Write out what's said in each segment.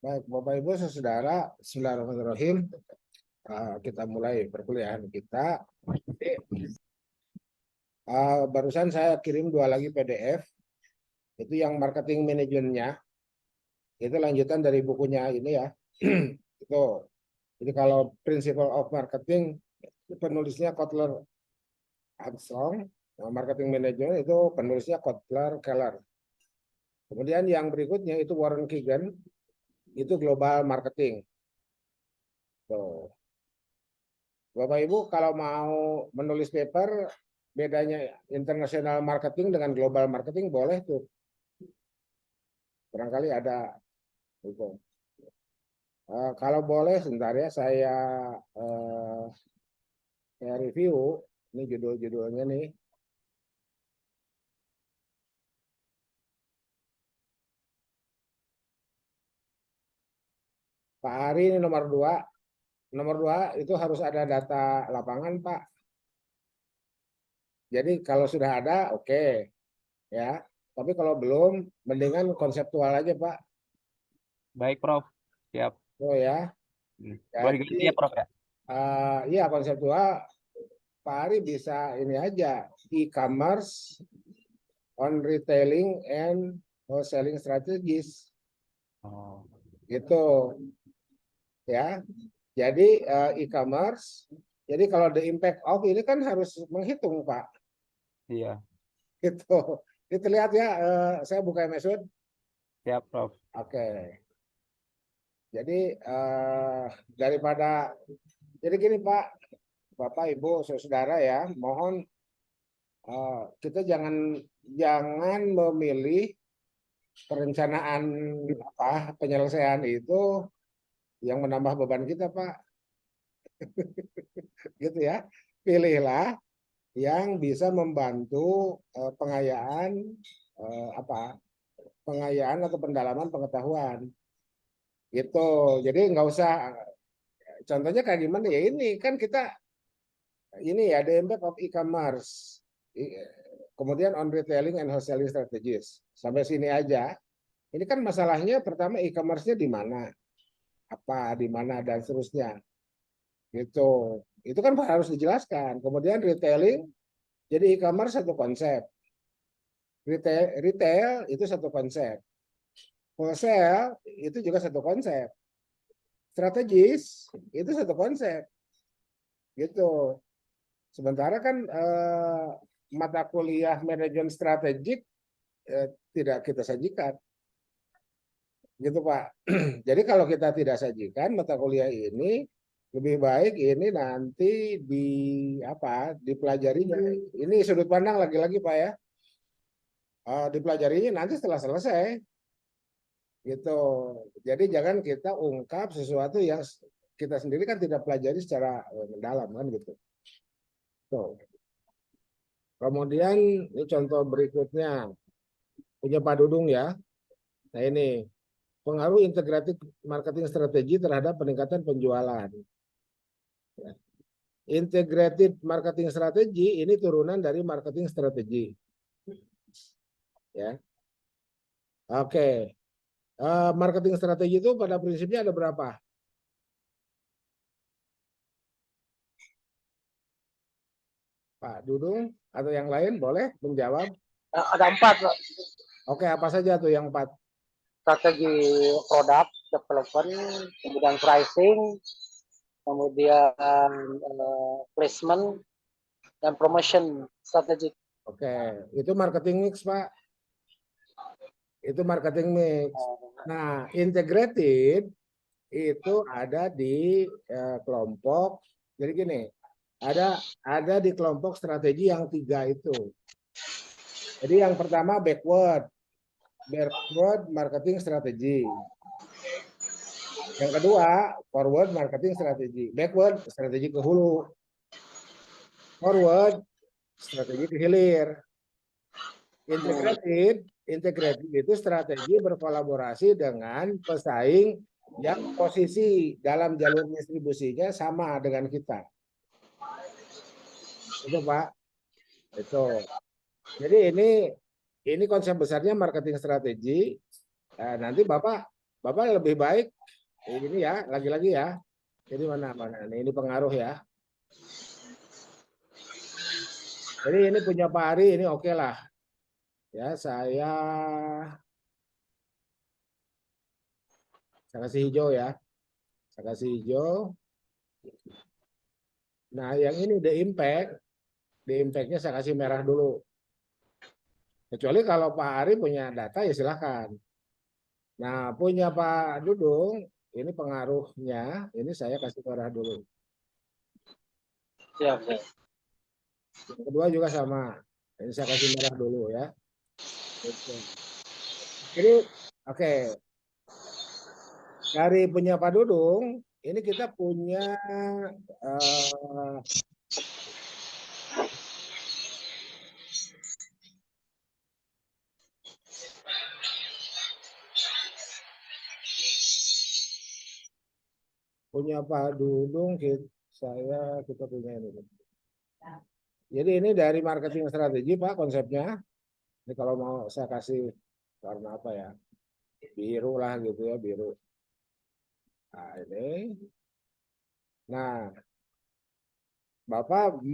Baik, Bapak Ibu Saudara, Bismillahirrahmanirrahim. Kita mulai perkuliahan kita. Barusan saya kirim 2 lagi PDF. Itu yang marketing manajemennya. Itu lanjutan dari bukunya ini ya. Itu. Jadi kalau Principle of Marketing penulisnya Kotler Armstrong, marketing manajemen itu penulisnya Kotler Keller. Kemudian yang berikutnya itu Warren Keegan, itu global marketing. Tuh. Bapak Ibu kalau mau menulis paper bedanya international marketing dengan global marketing boleh tuh. Barangkali ada itu. Kalau boleh sebentar ya saya review ini judul-judulnya nih. Pak Ari ini nomor 2. Nomor 2 itu harus ada data lapangan, Pak. Jadi kalau sudah ada oke, ya. Tapi kalau belum mendingan konseptual aja, Pak. Baik, Prof. Siap. Oh ya. Boleh diganti ya, Prof ya? Iya konseptual Pak Ari bisa ini aja e-commerce on retailing and wholesaling strategies. Oh. Gitu ya. Jadi e-commerce. Jadi kalau the impact of ini kan harus menghitung, Pak. Iya. Gitu. Itu lihat ya, saya buka Mesut. Siap, Prof. Oke. Jadi daripada jadi gini, Pak, Bapak, Ibu, saudara ya, mohon kita jangan memilih perencanaan penyelesaian itu yang menambah beban kita, Pak. Gitu ya. Pilihlah yang bisa membantu pengayaan pengayaan atau pendalaman pengetahuan. Gitu. Jadi nggak usah contohnya kayak gimana ya ini kan kita ini ya the impact of e-commerce. Kemudian on retailing and wholesaling strategies. Sampai sini aja. Ini kan masalahnya pertama e-commerce-nya di mana? Apa, di mana dan seterusnya. Gitu. Itu kan harus dijelaskan. Kemudian retailing jadi e-commerce satu konsep. Retail itu satu konsep. Wholesale itu juga satu konsep. Strategis itu satu konsep. Gitu. Sementara kan mata kuliah manajemen strategik tidak kita sajikan. Gitu Pak. Jadi kalau kita tidak sajikan mata kuliah ini lebih baik ini nanti dipelajarinya. Ini sudut pandang lagi-lagi Pak ya. Dipelajarinya nanti setelah selesai. Gitu. Jadi jangan kita ungkap sesuatu yang kita sendiri kan tidak pelajari secara mendalam kan gitu. Tuh. Kemudian ini contoh berikutnya punya Pak Dudung ya. Nah ini pengaruh integratif marketing strategi terhadap peningkatan penjualan. Ya. Integrated marketing strategi ini turunan dari marketing strategi. Ya. Oke. Marketing strategi itu pada prinsipnya ada berapa? Pak Dudung atau yang lain boleh menjawab? Ada 4, Pak. Oke, apa saja tuh yang 4? Strategi produk development, kemudian pricing, kemudian placement, dan promotion strategi. Oke, itu marketing mix, Pak. Itu marketing mix. Nah, integrated itu ada di kelompok. Jadi gini, ada di kelompok strategi yang 3 itu. Jadi yang pertama backward marketing strategi. Yang kedua forward marketing strategi. Backward strategi ke hulu. Forward strategi ke hilir. Integrated itu strategi berkolaborasi dengan pesaing yang posisi dalam jalur distribusinya sama dengan kita. Itu Pak. Itu. Jadi ini konsep besarnya marketing strategi. Nanti Bapak Bapak lebih baik ini ya, lagi-lagi ya. Jadi mana ini pengaruh ya. Jadi ini punya Pak Ari, ini oke lah. Ya, saya kasih hijau ya. Saya kasih hijau. Nah, yang ini the impact-nya saya kasih merah dulu. Kecuali kalau Pak Ari punya data ya silahkan. Nah, punya Pak Dudung, ini pengaruhnya, ini saya kasih merah dulu. Siap, siap. Yang kedua juga sama. Ini saya kasih merah dulu ya. Oke. Jadi, oke. Dari punya Pak Dudung, ini kita punya eh, punya Pak Dudung, kita punya ini. Jadi ini dari marketing strategi Pak konsepnya. Ini kalau mau saya kasih warna apa ya? Biru lah gitu ya, biru. Nah, ini. Nah, Bapak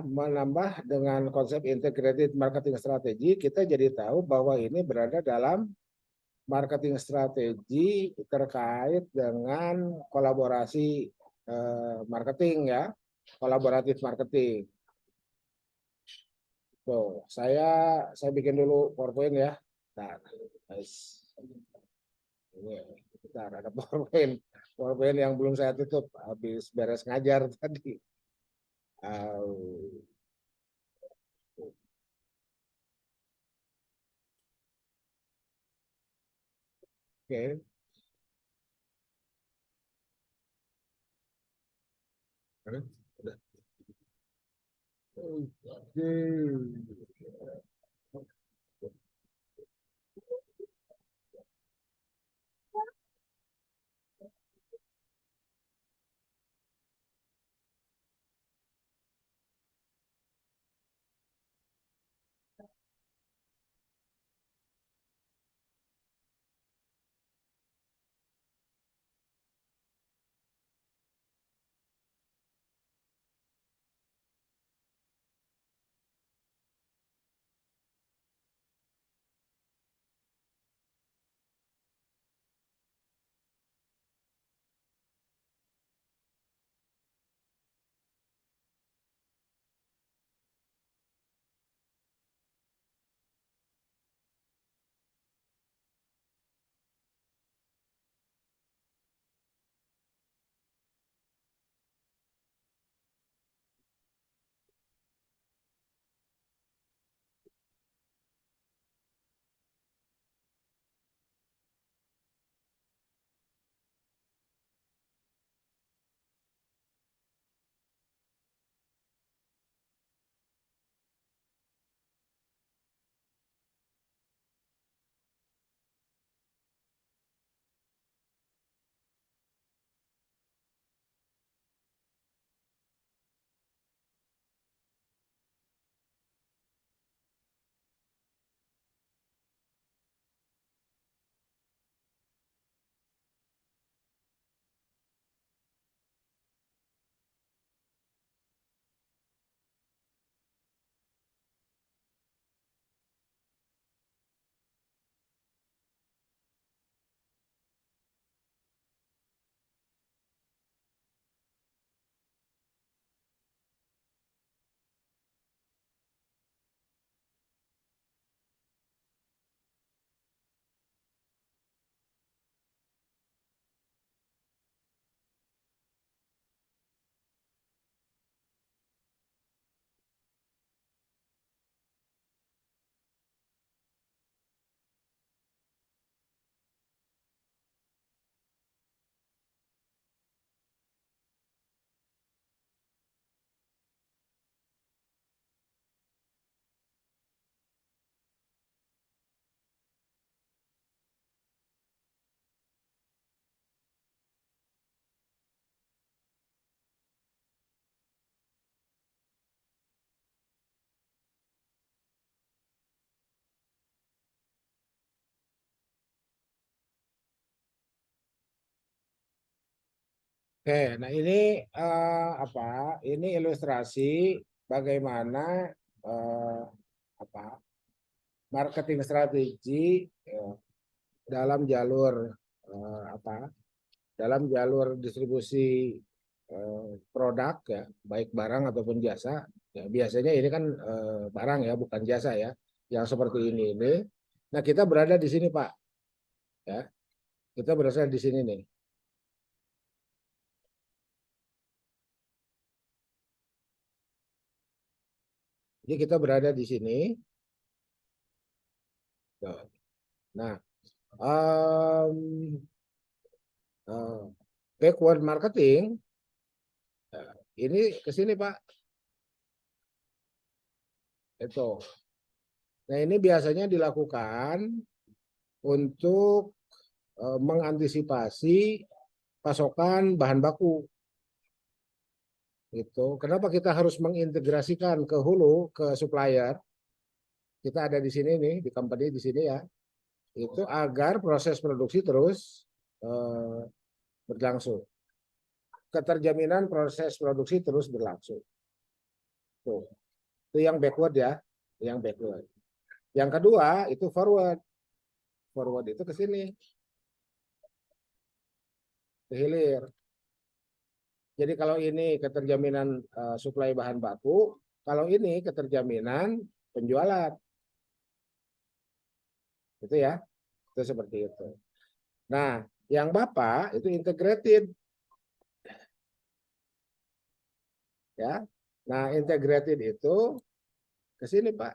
menambah dengan konsep integrated marketing strategi, kita jadi tahu bahwa ini berada dalam marketing strategi terkait dengan kolaborasi marketing ya, kolaboratif marketing. Tuh, saya bikin dulu PowerPoint ya. Nah, guys. Ini bentar, ada PowerPoint yang belum saya tutup habis beres ngajar tadi. Oke. Udah. Oke. Oke, nah ini apa? Ini ilustrasi bagaimana apa marketing strategi dalam jalur apa? Dalam jalur distribusi produk ya, baik barang ataupun jasa. Ya, biasanya ini kan barang ya, bukan jasa ya, yang seperti ini. Nah, kita berada di sini, Pak. Ya, kita berada di sini nih. Jadi kita berada di sini. Nah, backward marketing ini ke sini, Pak. Itu. Nah, ini biasanya dilakukan untuk mengantisipasi pasokan bahan baku. Itu. Kenapa kita harus mengintegrasikan ke hulu, ke supplier? Kita ada di sini nih, di company di sini ya. Itu agar proses produksi terus berlangsung. Keterjaminan proses produksi terus berlangsung. Tuh. Itu yang backward ya, yang backward. Yang kedua itu forward. Forward itu ke sini. Ke hilir. Jadi kalau ini keterjaminan suplai bahan baku, kalau ini keterjaminan penjualan. Itu ya. Itu seperti itu. Nah, yang Bapak itu integrated. Ya. Nah, integrated itu ke sini, Pak.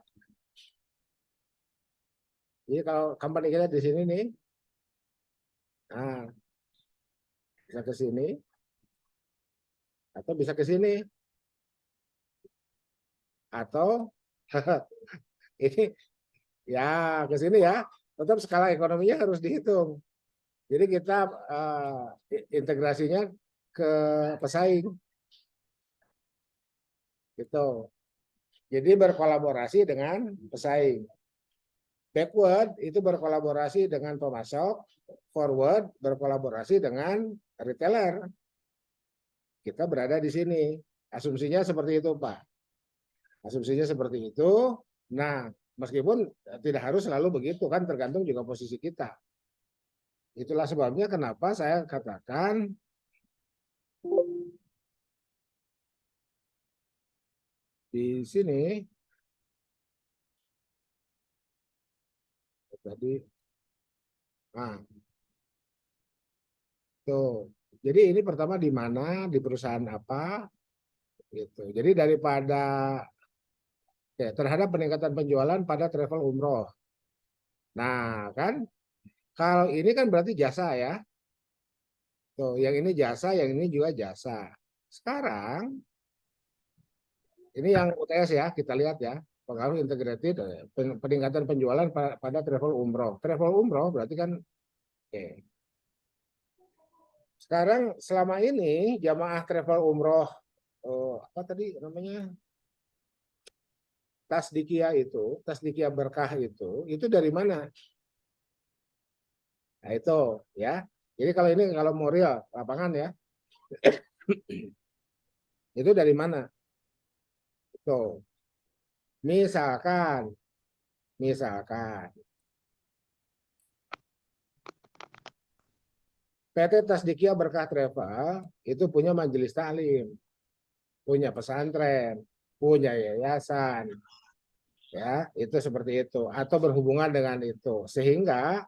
Jadi kalau company kita di sini nih. Nah, bisa ke sini atau bisa ke sini. Atau ini ya ke sini ya. Tetap skala ekonominya harus dihitung. Jadi kita integrasinya ke pesaing. Gitu. Jadi berkolaborasi dengan pesaing. Backward itu berkolaborasi dengan pemasok, forward berkolaborasi dengan retailer. Kita berada di sini. Asumsinya seperti itu, Pak. Asumsinya seperti itu. Nah, meskipun tidak harus selalu begitu kan, tergantung juga posisi kita. Itulah sebabnya kenapa saya katakan di sini tadi. Nah, tuh. Jadi ini pertama di mana, di perusahaan apa, gitu. Jadi daripada ya, terhadap peningkatan penjualan pada travel umroh. Nah, kan kalau ini kan berarti jasa ya. Tuh, yang ini jasa, yang ini juga jasa. Sekarang ini yang UTS ya, kita lihat ya. Pengaruh integrated, peningkatan penjualan pada travel umroh. Travel umroh berarti kan oke. Sekarang selama ini jamaah travel umroh apa tadi namanya? Tasdikia berkah itu dari mana? Nah itu ya. Jadi kalau ini kalau mau real lapangan ya, itu dari mana? Itu misalkan PT Tasdikia Berkah Travel itu punya majelis taklim, punya pesantren, punya yayasan, ya itu seperti itu atau berhubungan dengan itu sehingga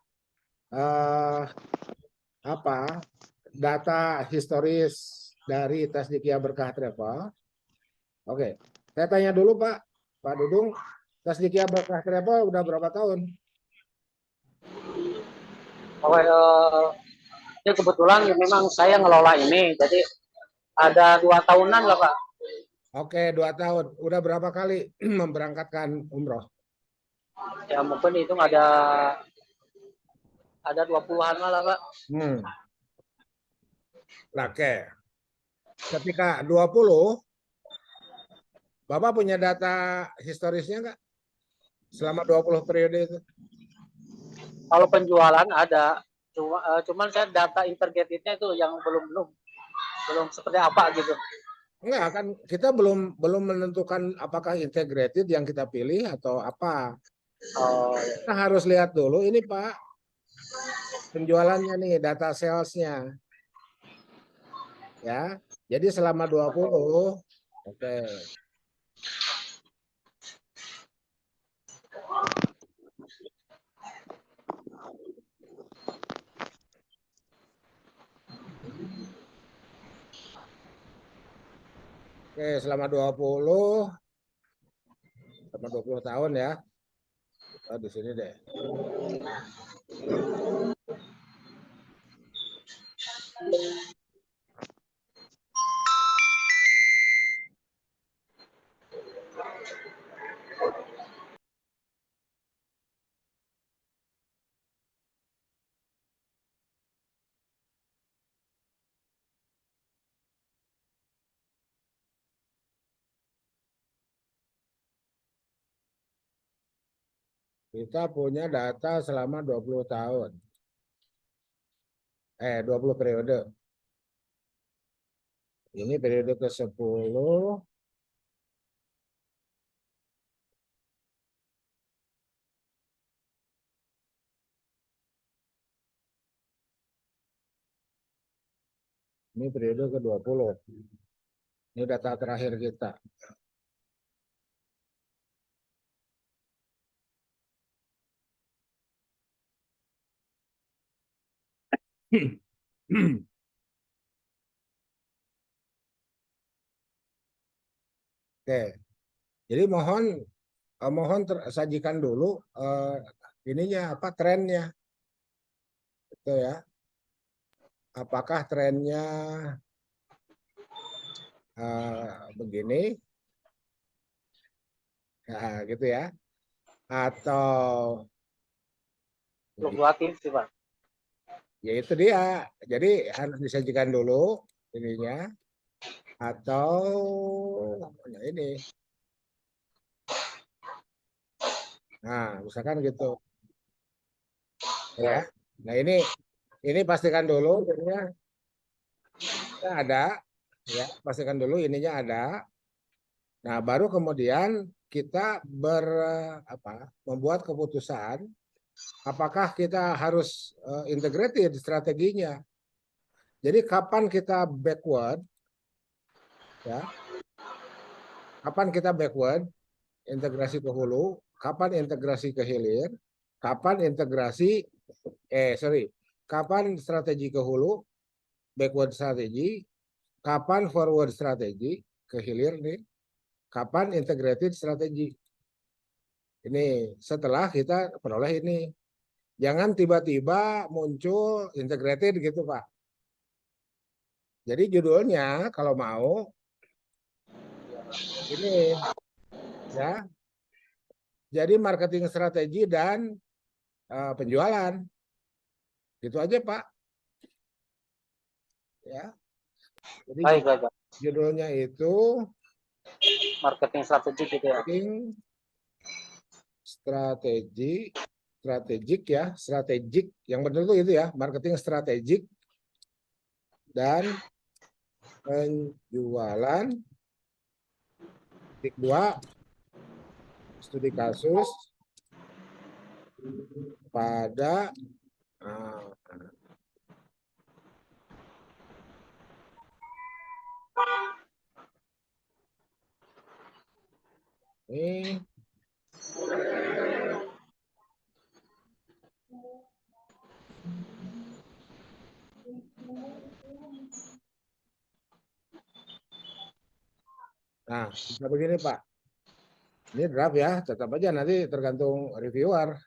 data historis dari Tasdikia Berkah Travel. Oke, saya tanya dulu Pak Dudung, Tasdikia Berkah Travel udah berapa tahun? Ini kebetulan memang saya ngelola ini, jadi ada 2 tahunan lah Pak. Oke, 2 tahun. Udah berapa kali memberangkatkan umroh? Ya mungkin itu ada 20-an lah Pak. Oke. Ketika 20, Bapak punya data historisnya nggak? Selama 20 periode itu? Kalau penjualan ada, cuman saya data integrated-nya itu yang belum. belum seperti apa gitu. Enggak kan kita belum menentukan apakah integrated yang kita pilih atau apa. Oh, iya. Kita harus lihat dulu ini Pak, penjualannya nih, data salesnya ya. Jadi selama 20, oke. Oke, selama 20 tahun ya. Oh, di sini deh. Kita punya data selama 20 tahun. 20 periode. Ini periode ke-10. Ini periode ke-20. Ini data terakhir kita. Oke. Jadi mohon sajikan dulu ininya apa trennya. Itu ya. Apakah trennya begini? Nah, gitu ya. Atau Fluktuatif sih Pak. ya itu dia. Jadi harus disajikan dulu ininya atau nah ini. Nah, misalkan gitu. Ya. Nah, ini pastikan dulu ininya ada ya, pastikan dulu ininya ada. Nah, baru kemudian kita membuat keputusan apakah kita harus integrated strateginya. Jadi kapan kita backward ya? Kapan kita backward integrasi ke hulu, kapan integrasi ke hilir, kapan integrasi kapan strategi ke hulu, backward strategi, kapan forward strategi ke hilir nih, kapan integrated strategi. Ini setelah kita peroleh ini. Jangan tiba-tiba muncul integrated gitu, Pak. Jadi judulnya kalau mau ini ya. Jadi marketing strategi dan penjualan. Gitu aja, Pak. Ya. Jadi Baik, baik, Pak. judulnya itu Marketing strategi gitu ya. marketing strategik ya, strategik. Yang benar itu ya, marketing strategik dan penjualan. Titik 2, studi kasus pada ini nah, bisa begini Pak. Ini draft ya, tetap aja nanti tergantung reviewer.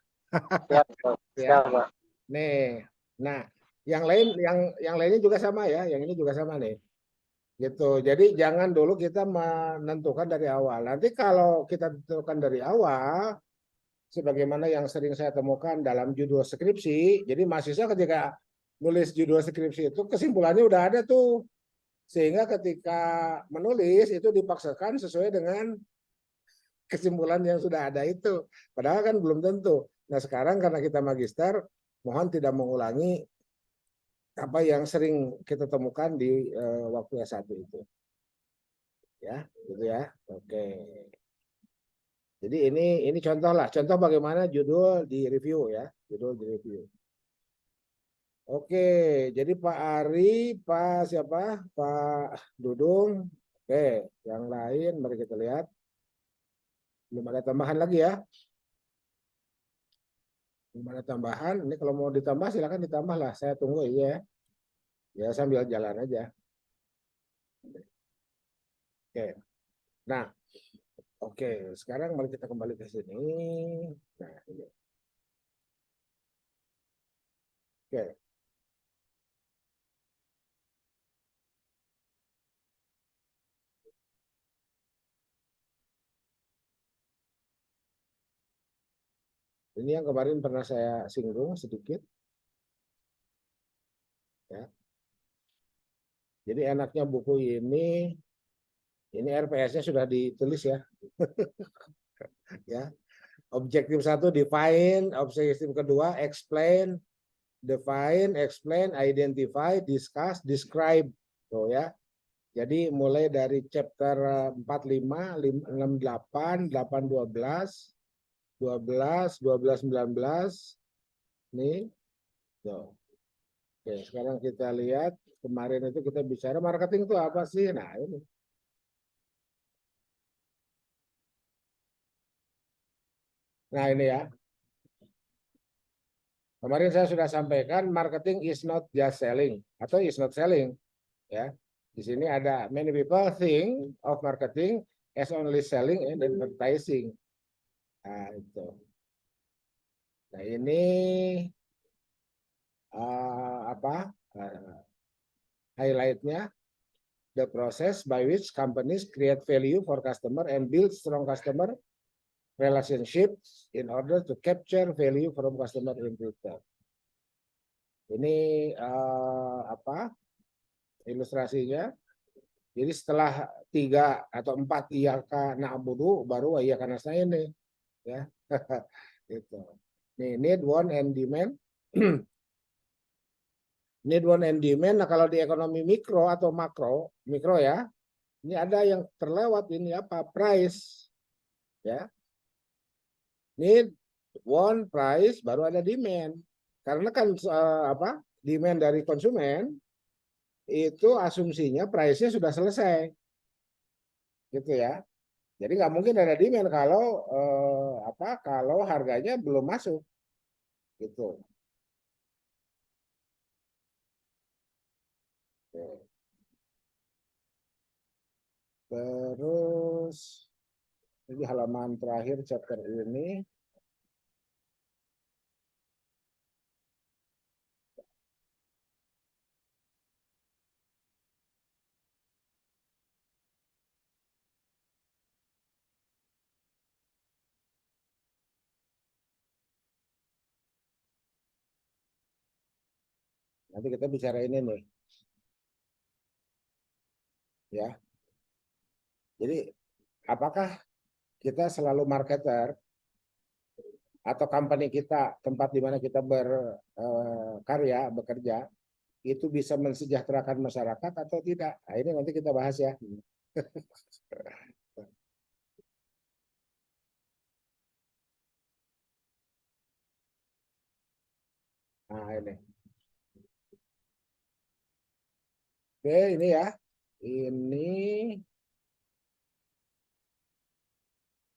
Siap, Pak. Ya. Siap, Pak. Nih, nah yang lainnya juga sama ya, yang ini juga sama nih. Gitu. Jadi jangan dulu kita menentukan dari awal. Nanti kalau kita tentukan dari awal, sebagaimana yang sering saya temukan dalam judul skripsi, jadi mahasiswa ketika nulis judul skripsi itu kesimpulannya udah ada tuh. Sehingga ketika menulis itu dipaksakan sesuai dengan kesimpulan yang sudah ada itu. Padahal kan belum tentu. Nah sekarang karena kita magister, mohon tidak mengulangi apa yang sering kita temukan di waktu S1 itu. Ya, gitu ya. Oke. Jadi ini contoh lah, contoh bagaimana judul di review ya, judul di review. Oke, jadi Pak Ari, Pak siapa? Pak Dudung. Oke, yang lain mari kita lihat. Belum ada tambahan lagi ya. Belum ada tambahan. Ini kalau mau ditambah silakan ditambah lah. Saya tunggu ya. Ya sambil jalan aja. Oke. Nah, oke. Sekarang mari kita kembali ke sini. Nah, ini. Oke. Ini yang kemarin pernah saya singgung sedikit. Ya. Jadi enaknya buku ini RPS-nya sudah ditulis ya. Ya. Objektif satu define, objektif kedua explain, define, explain, identify, discuss, describe. Tuh ya. Jadi mulai dari chapter 45, 6, 8, 8, 12, 12, 12, 19. Nih. Tuh. Oke, sekarang kita lihat kemarin itu kita bicara marketing itu apa sih? Nah, ini. Nah, ini ya. Kemarin saya sudah sampaikan marketing is not just selling atau is not selling, ya. Di sini ada many people think of marketing as only selling and advertising. Nah, itu. Nah, ini apa? Highlightnya the process by which companies create value for customer and build strong customer relationships in order to capture value from customer in return. Ini apa ilustrasinya? Jadi setelah 3 atau 4 iyyaka na'budu baru iyyaka nasta'in nih, ya. Gitu. Nih need, want, and demand. Need, want, and demand. Nah kalau di ekonomi mikro atau mikro ya, ini ada yang terlewat ini apa? Price, ya. Need, want, price, baru ada demand. Karena kan apa? Demand dari konsumen itu asumsinya price-nya sudah selesai, gitu ya. Jadi nggak mungkin ada demand kalau apa? Kalau harganya belum masuk, gitu. Terus ini halaman terakhir chapter ini. Nanti kita bicara ini nih, ya. Jadi apakah kita selalu marketer atau company kita tempat di mana kita berkarya bekerja itu bisa mensejahterakan masyarakat atau tidak? Nah, ini nanti kita bahas ya. Nah, ini. Oke, ini ya. Ini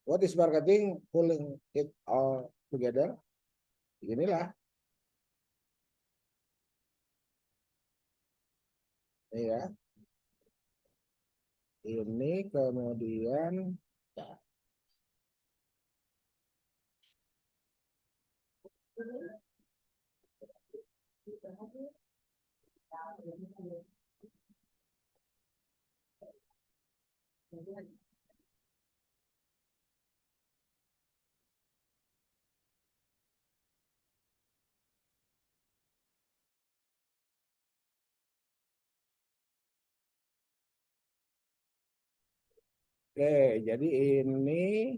what is marketing? Pulling it all together. Inilah. Ini ya. Ini kemudian oke, jadi ini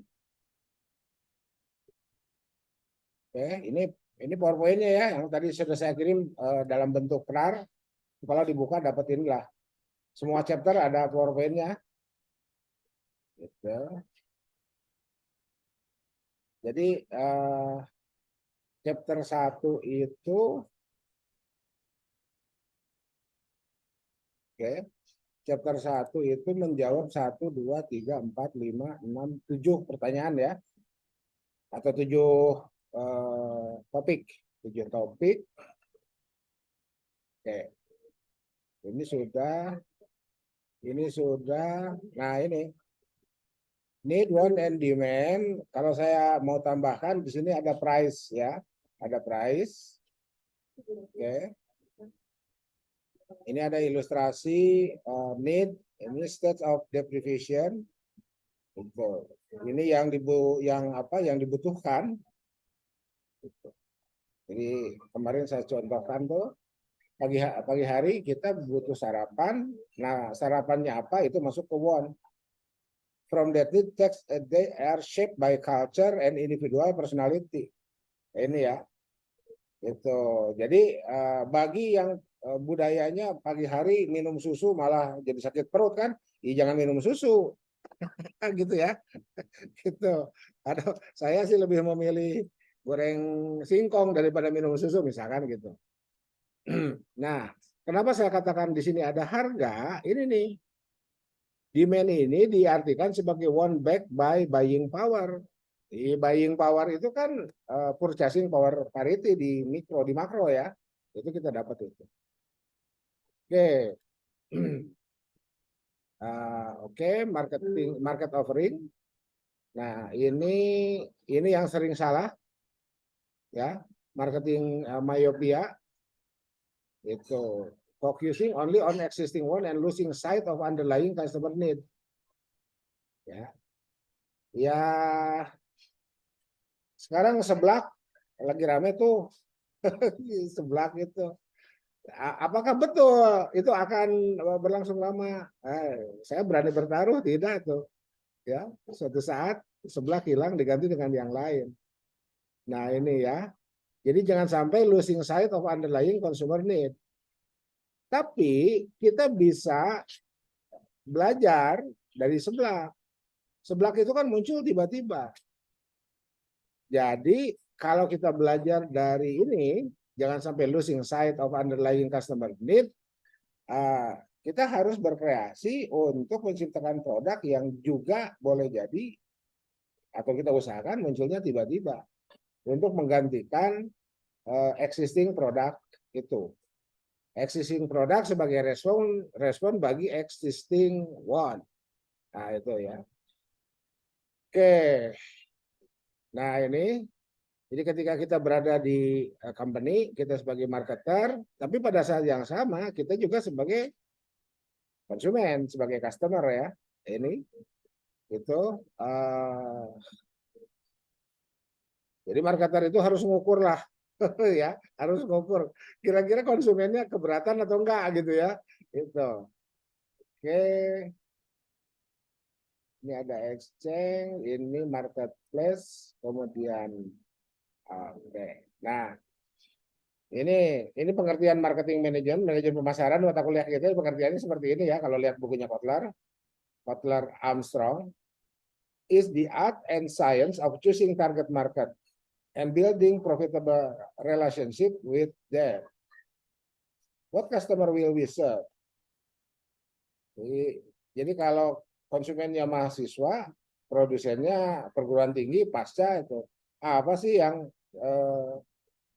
ini Ini PowerPoint-nya ya, yang tadi sudah saya kirim dalam bentuk RAR. Kalau dibuka dapat inilah. Semua chapter ada PowerPoint-nya. Gitu. Jadi chapter 1 itu, oke, chapter 1 itu menjawab 1, 2, 3, 4, 5, 6, 7 pertanyaan ya. Atau 7 topik. 7 topik. Oke. Ini sudah. Nah ini need, want, and demand. Kalau saya mau tambahkan di sini ada price ya, ada price. Oke. Ini ada ilustrasi need, ini state of deprivation. Ini yang dibutuhkan. Jadi kemarin saya contohkan tuh pagi hari kita butuh sarapan. Nah sarapannya apa itu masuk ke want. From that need text they are shaped by culture and individual personality. Ini ya. Itu. Jadi bagi yang budayanya pagi hari minum susu malah jadi sakit perut kan, ya jangan minum susu. Gitu ya. Gitu. Atau saya sih lebih memilih goreng singkong daripada minum susu misalkan gitu. Nah, kenapa saya katakan di sini ada harga? Ini nih. Demand ini diartikan sebagai one back by buying power. Di buying power itu kan purchasing power parity di mikro, di makro ya. Itu kita dapat itu. Oke. Oke, market offering. Nah, ini yang sering salah ya. Marketing myopia itu focusing only on existing one and losing sight of underlying customer need. Ya. Ya, sekarang seblak lagi rame tuh. Seblak itu. Apakah betul itu akan berlangsung lama? Saya berani bertaruh tidak tuh. Ya, suatu saat seblak hilang diganti dengan yang lain. Nah, ini ya. Jadi jangan sampai losing sight of underlying consumer need. Tapi kita bisa belajar dari seblak. Seblak itu kan muncul tiba-tiba. Jadi kalau kita belajar dari ini, jangan sampai losing sight of underlying customer need, kita harus berkreasi untuk menciptakan produk yang juga boleh jadi atau kita usahakan munculnya tiba-tiba untuk menggantikan existing produk itu. Existing produk sebagai respon bagi existing one. Nah itu ya. Oke. Nah ini. Jadi ketika kita berada di company, kita sebagai marketer, tapi pada saat yang sama kita juga sebagai konsumen, sebagai customer ya. Ini itu jadi marketer itu harus ngukur lah ya, harus ngukur kira-kira konsumennya keberatan atau enggak gitu ya. Itu. Oke. Ini ada exchange, ini marketplace, kemudian oke. Nah, ini pengertian marketing manajemen pemasaran mata kuliah kita pengertiannya seperti ini ya kalau lihat bukunya Kotler Armstrong is the art and science of choosing target market and building profitable relationship with them. What customer will we serve? Jadi kalau konsumennya mahasiswa, produsennya perguruan tinggi, pasca itu apa sih yang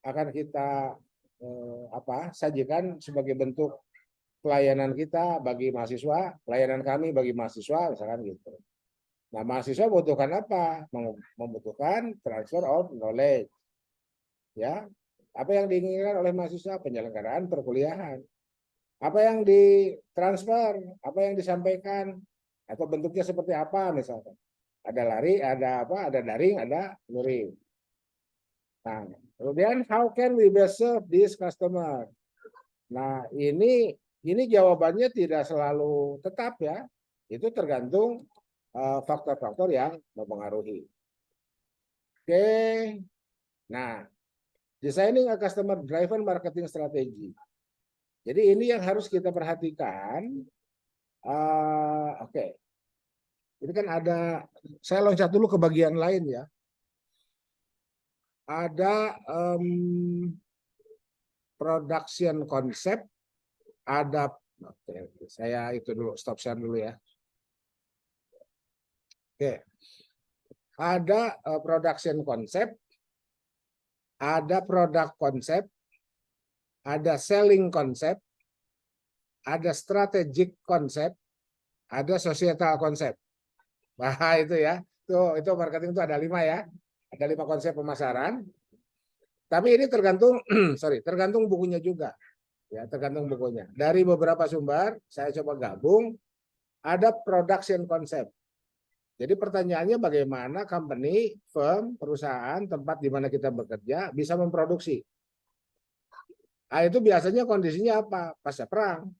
akan kita sajikan sebagai bentuk pelayanan kita bagi mahasiswa, pelayanan kami bagi mahasiswa, misalkan gitu. Nah, mahasiswa membutuhkan apa? Membutuhkan transfer of knowledge. Ya, apa yang diinginkan oleh mahasiswa? Penyelenggaraan perkuliahan. Apa yang ditransfer? Apa yang disampaikan? Atau bentuknya seperti apa misalkan? Ada lari, ada apa? Ada daring, ada luring. Nah, kemudian how can we best serve this customer? Nah, ini jawabannya tidak selalu tetap ya. Itu tergantung faktor-faktor yang mempengaruhi. Oke. Nah, Designing a customer driven marketing strategy. Jadi ini yang harus kita perhatikan. Oke. Ini kan ada, saya loncat dulu ke bagian lain ya. Ada production concept, ada, oke, saya itu dulu, stop share dulu ya. Oke. Ada production concept, ada product concept, ada selling concept, ada strategic concept, ada societal concept. Nah, itu ya. Itu marketing itu ada 5 ya. Ada 5 konsep pemasaran. Tapi ini tergantung tergantung bukunya juga. Ya, tergantung bukunya. Dari beberapa sumber saya coba gabung, ada production concept. Jadi pertanyaannya bagaimana company, firm, perusahaan, tempat di mana kita bekerja bisa memproduksi. Nah, itu biasanya kondisinya apa? Pasca perang.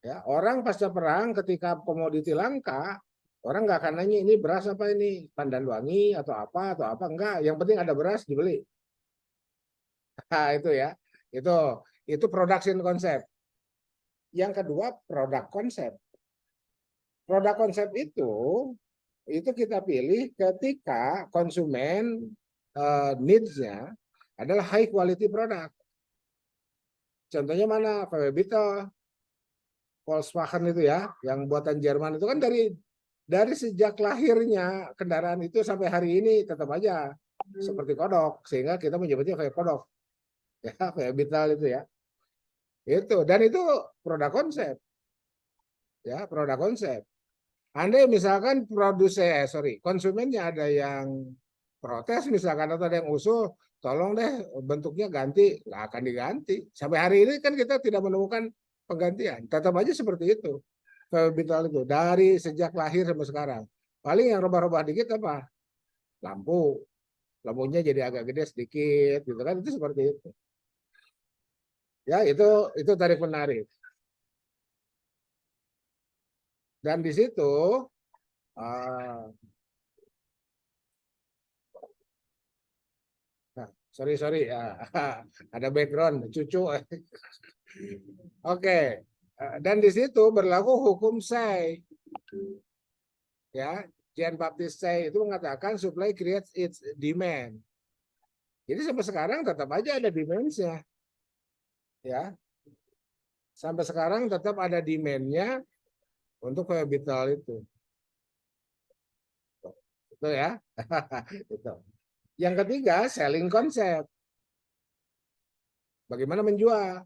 Ya, orang pasca perang ketika komoditi langka, orang nggak akan nanya ini beras apa ini, pandan wangi atau apa enggak. Yang penting ada beras dibeli. Nah, itu ya. Itu production concept. Yang kedua produk konsep. Produk konsep itu kita pilih ketika konsumen needs-nya adalah high quality product. Contohnya mana? VW Beetle, Volkswagen itu ya, yang buatan Jerman itu kan dari sejak lahirnya kendaraan itu sampai hari ini tetap aja seperti kodok, sehingga kita menyebutnya kayak kodok. Ya, kayak Beetle itu ya. Dan itu produk konsep. Ya, produk konsep. Andai misalkan konsumennya ada yang protes misalkan atau ada yang usul, tolong deh bentuknya ganti, nggak akan diganti. Sampai hari ini kan kita tidak menemukan penggantian. Tetap aja seperti itu. Beetle itu dari sejak lahir sampai sekarang. Paling yang rubah-rubah dikit apa? Lampu. Lampunya jadi agak gede sedikit, gitu kan? Itu seperti itu. Ya, itu tarik menarik. Dan di situ sorry ya, ada background cucu. Oke, dan di situ berlaku hukum Say. Ya, Jean Baptiste Say itu mengatakan supply creates its demand. Jadi sampai sekarang tetap aja ada demand-nya. Ya. Sampai sekarang tetap ada demand-nya untuk Beetle itu. Itu ya. Itu. Yang ketiga, selling concept. Bagaimana menjual?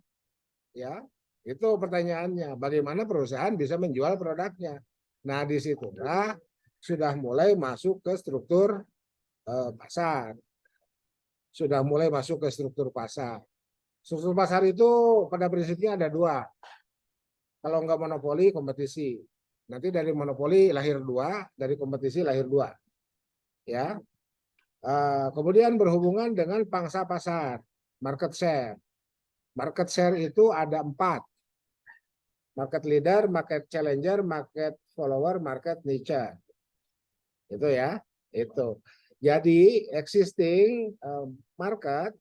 Ya, itu pertanyaannya. Bagaimana perusahaan bisa menjual produknya? Nah, disitulah sudah mulai masuk ke struktur pasar. Sudah mulai masuk ke struktur pasar. Struktur pasar itu pada prinsipnya ada 2. Kalau nggak monopoli, kompetisi. Nanti dari monopoli lahir 2, dari kompetisi lahir 2. Ya. Kemudian berhubungan dengan pangsa pasar, market share. Market share itu ada 4. Market leader, market challenger, market follower, market niche. Itu ya, itu. Jadi existing market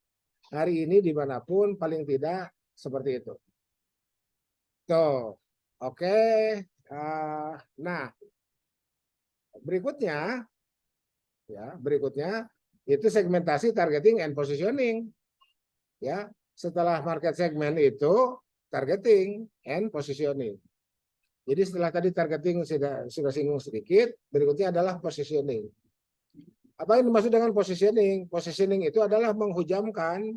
hari ini dimanapun paling tidak seperti itu. Tuh, oke. Nah, berikutnya itu segmentasi, targeting, and positioning. Ya, setelah market segment itu targeting and positioning. Jadi setelah tadi targeting sudah singgung sedikit, berikutnya adalah positioning. Apa yang dimaksud dengan positioning? Positioning itu adalah menghujamkan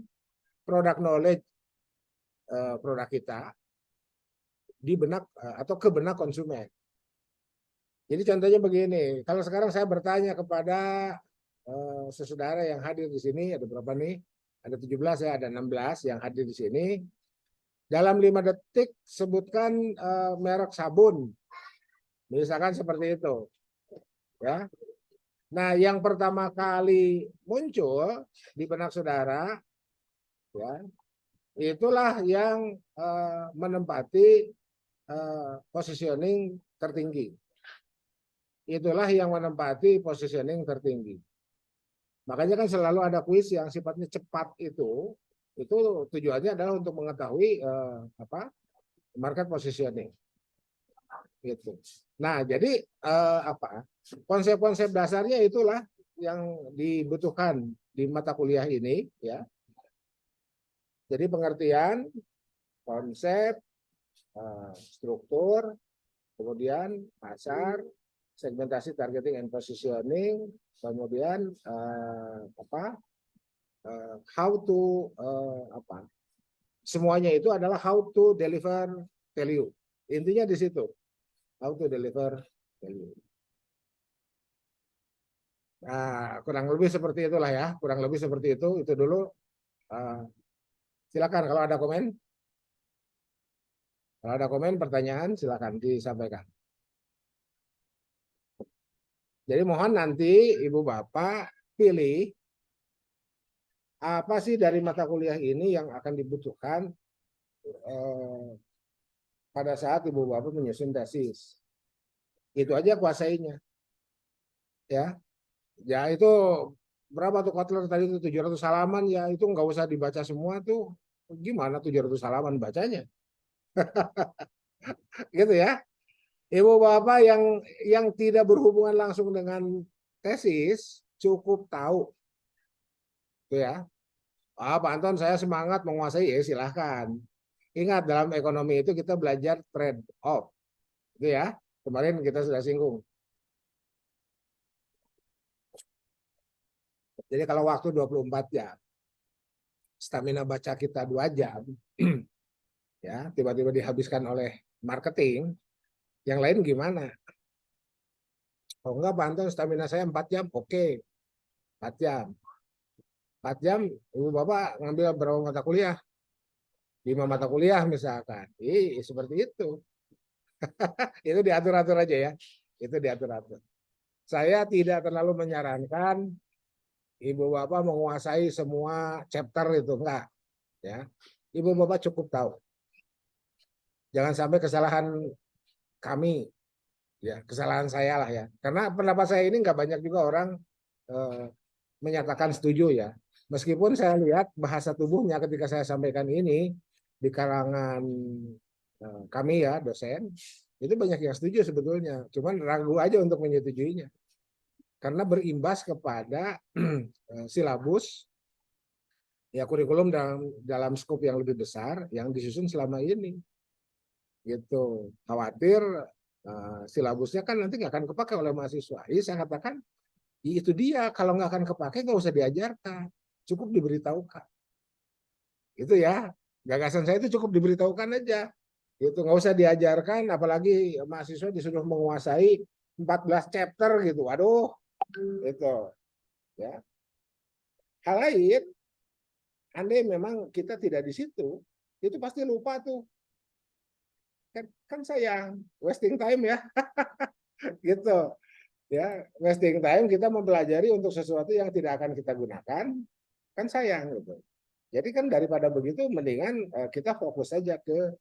produk knowledge produk kita di benak atau ke benak konsumen. Jadi contohnya begini, kalau sekarang saya bertanya kepada saudara yang hadir di sini, ada berapa nih? Ada 17 ya, ada 16 yang hadir di sini. Dalam 5 detik sebutkan merek sabun. Misalkan seperti itu. Ya. Nah, yang pertama kali muncul di benak saudara ya, itulah yang menempati positioning tertinggi. Itulah yang menempati positioning tertinggi. Makanya kan selalu ada kuis yang sifatnya cepat itu tujuannya adalah untuk mengetahui market positioning gitu. Nah, jadi konsep-konsep dasarnya itulah yang dibutuhkan di mata kuliah ini ya. Jadi pengertian, konsep, struktur, kemudian pasar, segmentasi, targeting and positioning, kemudian how to semuanya itu adalah how to deliver value. Intinya di situ, how to deliver value. Nah, kurang lebih seperti itulah ya, kurang lebih seperti itu dulu. Silakan kalau ada komen. Kalau ada komen, pertanyaan, silakan disampaikan. Jadi mohon nanti Ibu Bapak pilih apa sih dari mata kuliah ini yang akan dibutuhkan pada saat Ibu Bapak menyusun tesis. Itu aja kuasainya. Ya. Ya itu berapa tuh Kotler tadi itu 700 halaman ya, itu nggak usah dibaca semua tuh. Gimana 700 halaman bacanya? Gitu ya. Ibu Bapak yang tidak berhubungan langsung dengan tesis cukup tahu tuh ya. Pak Anton saya semangat menguasai ya silahkan. Ingat dalam ekonomi itu kita belajar trade off. Itu ya. Kemarin kita sudah singgung. Jadi kalau waktu 24 jam, stamina baca kita 2 jam, ya tiba-tiba dihabiskan oleh marketing, yang lain gimana? Oh enggak, Pak Anton, stamina saya 4 jam, oke, 4 jam. 4 jam, Ibu Bapak ngambil berapa mata kuliah? 5 mata kuliah misalkan. Seperti itu. Itu diatur-atur aja ya. Itu diatur-atur. Saya tidak terlalu menyarankan Ibu Bapak menguasai semua chapter itu, enggak. Ya. Ibu Bapak cukup tahu. Jangan sampai kesalahan kami, ya kesalahan saya lah ya. Karena pendapat saya ini nggak banyak juga orang menyatakan setuju ya. Meskipun saya lihat bahasa tubuhnya ketika saya sampaikan ini di kalangan kami ya dosen, itu banyak yang setuju sebetulnya. Cuman ragu aja untuk menyetujuinya. Karena berimbas kepada silabus, ya kurikulum dalam skop yang lebih besar yang disusun selama ini. Gitu. Khawatir silabusnya kan nanti nggak akan kepakai oleh mahasiswa. Jadi saya katakan, itu dia, kalau nggak akan kepakai nggak usah diajarkan, cukup diberitahukan. Itu ya, gagasan saya itu cukup diberitahukan aja. Itu nggak usah diajarkan, apalagi mahasiswa disuruh menguasai 14 chapter gitu. Waduh, itu ya. Hal lain, andai memang kita tidak di situ, itu pasti lupa tuh. Kan sayang, wasting time ya. Gitu. Ya, wasting time kita mempelajari untuk sesuatu yang tidak akan kita gunakan, kan sayang gitu. Jadi kan daripada begitu mendingan kita fokus saja ke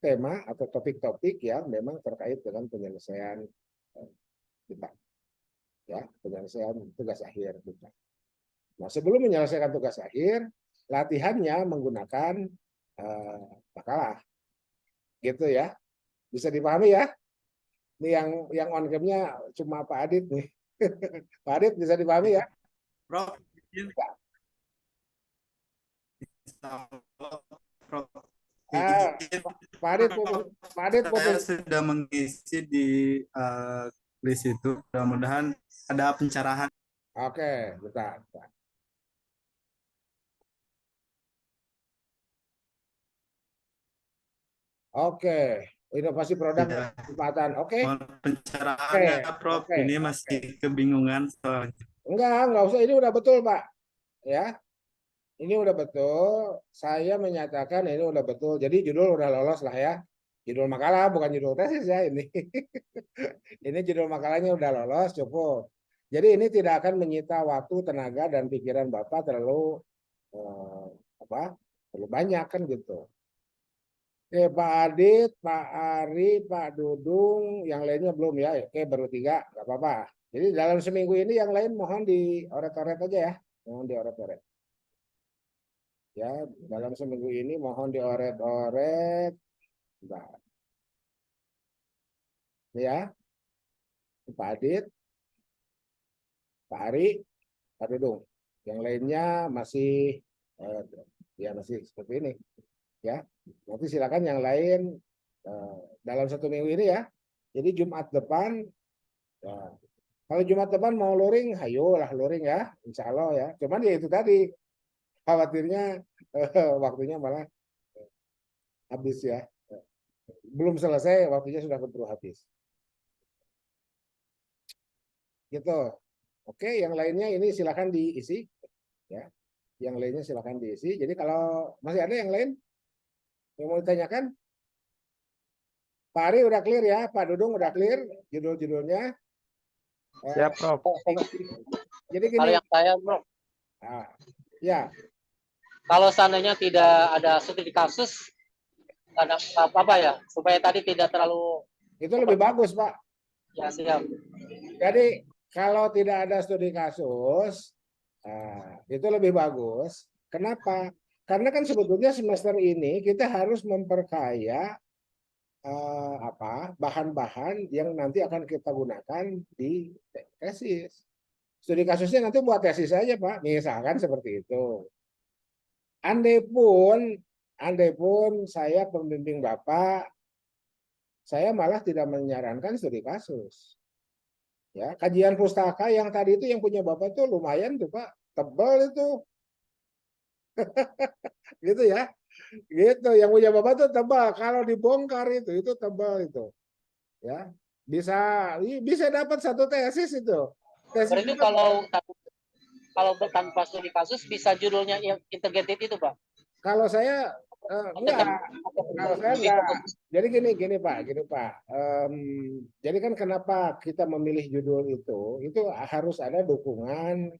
tema atau topik-topik yang memang terkait dengan penyelesaian kita. Ya, penyelesaian tugas akhir kita. Nah, sebelum menyelesaikan tugas akhir, latihannya menggunakan makalah. Gitu ya. Bisa dipahami ya? Ini yang on cam-nya cuma Pak Adit nih. Pak Adit bisa dipahami ya? Prof, Prof. Pak Adit, Saya sudah mengisi di list itu. Mudah-mudahan ada pencerahan. Oke, bentar. Oke, inovasi produk dan kesempatan. Oke. Pencerahannya, Prof. Ini masih kebingungan soalnya. Enggak usah. Ini udah betul, Pak. Ya, ini udah betul. Saya menyatakan ini udah betul. Jadi judul udah lolos lah ya. Judul makalah bukan judul tesis ya ini. Ini judul makalahnya udah lolos, cukup. Jadi ini tidak akan menyita waktu, tenaga, dan pikiran Bapak terlalu terlalu banyak kan gitu. Oke, Pak Adit, Pak Ari, Pak Dudung, yang lainnya belum ya. Oke, baru 3, nggak apa-apa. Jadi dalam seminggu ini yang lain mohon dioret-oret aja ya. Mohon dioret-oret. Ya, dalam seminggu ini mohon dioret-oret. Nah, ya, Pak Adit, Pak Ari, Pak Dudung. Yang lainnya masih ya masih seperti ini. Ya, nanti silakan yang lain dalam 1 minggu ini ya. Jadi Jumat depan, ya, kalau Jumat depan mau luring, ayo lah luring ya, insya Allah ya. Cuman ya itu tadi, khawatirnya waktunya malah habis ya. Belum selesai, waktunya sudah keburu habis. Gitu. Oke, yang lainnya ini silakan diisi. Ya, yang lainnya silakan diisi. Jadi kalau masih ada yang lain yang mau ditanyakan, Pak Ari udah clear ya, Pak Dudung udah clear judul-judulnya. Siap, Prof. Jadi Kalau gini, yang saya, Bro, ya, kalau seandainya tidak ada studi kasus, ada apa ya, supaya tadi tidak terlalu itu lebih bagus, Pak. ya siap. Jadi kalau tidak ada studi kasus, itu lebih bagus. Kenapa? Karena kan sebetulnya semester ini kita harus memperkaya bahan-bahan yang nanti akan kita gunakan di tesis. Studi kasusnya nanti buat tesis saja, Pak. Misalkan seperti itu. Andai pun saya pembimbing Bapak, saya malah tidak menyarankan studi kasus. Ya, kajian pustaka yang tadi itu yang punya Bapak itu lumayan tuh, Pak. Tebal itu. Gitu ya. Gitu, yang punya Bapak itu tebal. Kalau dibongkar itu tebal itu. Ya. Bisa dapat satu tesis itu. Tesis Berarti itu kalau tanpa studi kasus bisa judulnya integrated itu, Pak. kalau saya enggak. Kalau saya enggak. Jadi gini Pak. Jadi kan kenapa kita memilih judul itu harus ada dukungan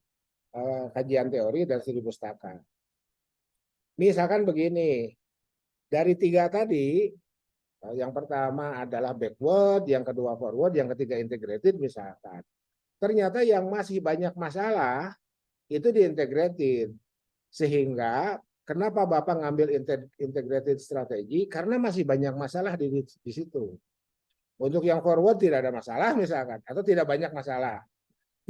kajian teori dan studi pustaka. Misalkan begini, dari 3 tadi, yang pertama adalah backward, yang kedua forward, yang ketiga integrated misalkan. Ternyata yang masih banyak masalah itu di integrated. Sehingga kenapa Bapak ngambil integrated strategi? Karena masih banyak masalah di situ. Untuk yang forward tidak ada masalah misalkan, atau tidak banyak masalah.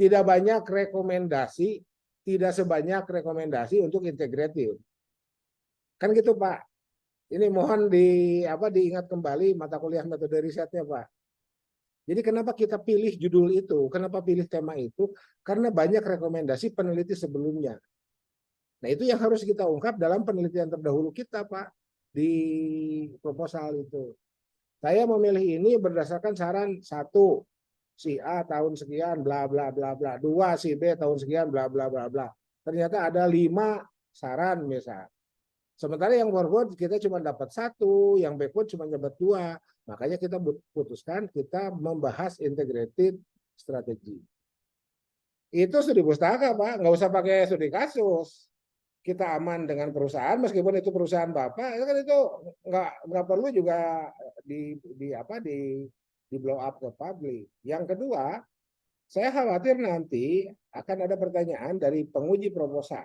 Tidak banyak rekomendasi, tidak sebanyak rekomendasi untuk integrated. Kan gitu Pak. Ini mohon diingat kembali mata kuliah metode risetnya Pak. Jadi kenapa kita pilih judul itu? Kenapa pilih tema itu? Karena banyak rekomendasi peneliti sebelumnya. Nah itu yang harus kita ungkap dalam penelitian terdahulu kita Pak. Di proposal itu. Saya memilih ini berdasarkan saran 1, si A tahun sekian bla bla bla bla. 2, si B tahun sekian bla bla bla bla. Ternyata ada 5 saran misal. Sementara yang forward kita cuma dapat 1, yang backward cuma dapat 2. Makanya kita putuskan kita membahas integrated strategi. Itu studi pustaka, Pak. Nggak usah pakai studi kasus. Kita aman dengan perusahaan, meskipun itu perusahaan Bapak, kan itu nggak perlu juga di blow up ke publik. Yang kedua, saya khawatir nanti akan ada pertanyaan dari penguji proposal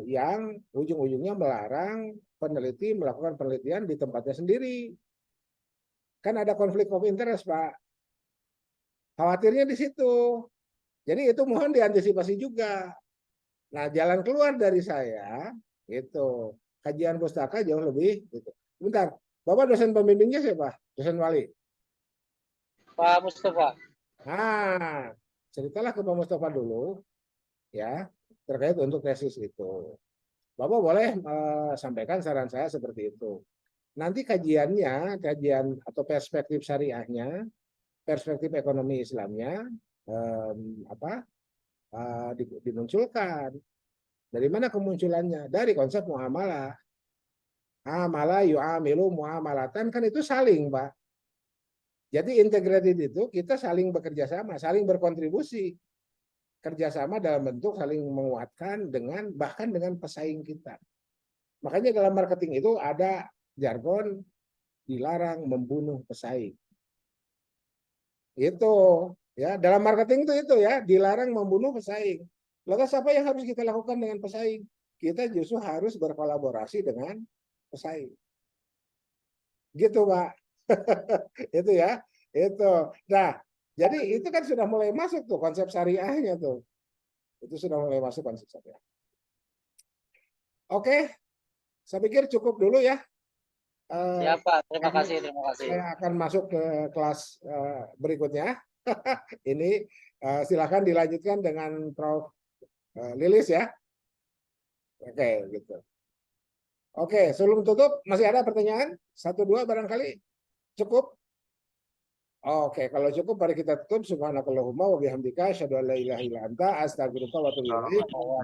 yang ujung-ujungnya melarang peneliti melakukan penelitian di tempatnya sendiri. Kan ada konflik of interest, Pak. Khawatirnya di situ. Jadi itu mohon diantisipasi juga. Nah, jalan keluar dari saya itu kajian pustaka jauh lebih gitu. Bentar, Bapak dosen pembimbingnya siapa? Dosen wali. Pak Mustafa. Nah, ceritalah ke Pak Mustafa dulu ya terkait untuk tesis itu. Bapak boleh sampaikan saran saya seperti itu. Nanti kajian atau perspektif syariahnya, perspektif ekonomi Islamnya dimunculkan. Dari mana kemunculannya? Dari konsep muamalah. Amala yu'amilu muamalatan, kan itu saling, Pak. Jadi integrated itu kita saling bekerja sama, saling berkontribusi. Kerjasama dalam bentuk saling menguatkan bahkan dengan pesaing kita. Makanya dalam marketing itu ada jargon dilarang membunuh pesaing. Itu Ya, dalam marketing itu ya, dilarang membunuh pesaing. Lalu apa yang harus kita lakukan dengan pesaing? Kita justru harus berkolaborasi dengan pesaing. Gitu, Pak. Itu ya. Itu. Nah, jadi itu kan sudah mulai masuk tuh konsep syariahnya tuh. Itu sudah mulai masuk konsep syariah. Oke, saya pikir cukup dulu ya. Ya Pak, terima kasih, terima kasih. Saya akan masuk ke kelas berikutnya. Ini silakan dilanjutkan dengan Prof. Lilis ya. Oke, gitu. Oke, sebelum tutup masih ada pertanyaan? 1, 2 barangkali? Cukup? Oke, kalau cukup mari kita tutup. Subhanakallahumma wa bihamdika asyhadu an la ilaha illa anta astaghfiruka wa atubu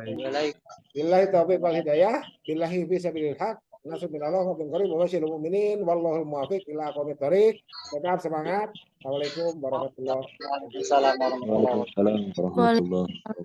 ilaik. Billahi taufiq wal hidayah, billahi fi sabilil haq. Nasrullah wa bin qarib wa basyiril mu'minin wallahu muwaffiq ila aqwamit thoriq. Tetap semangat. Assalamualaikum warahmatullahi wabarakatuh. Waalaikumsalam warahmatullahi wabarakatuh. Waalaikumsalam warahmatullahi wabarakatuh.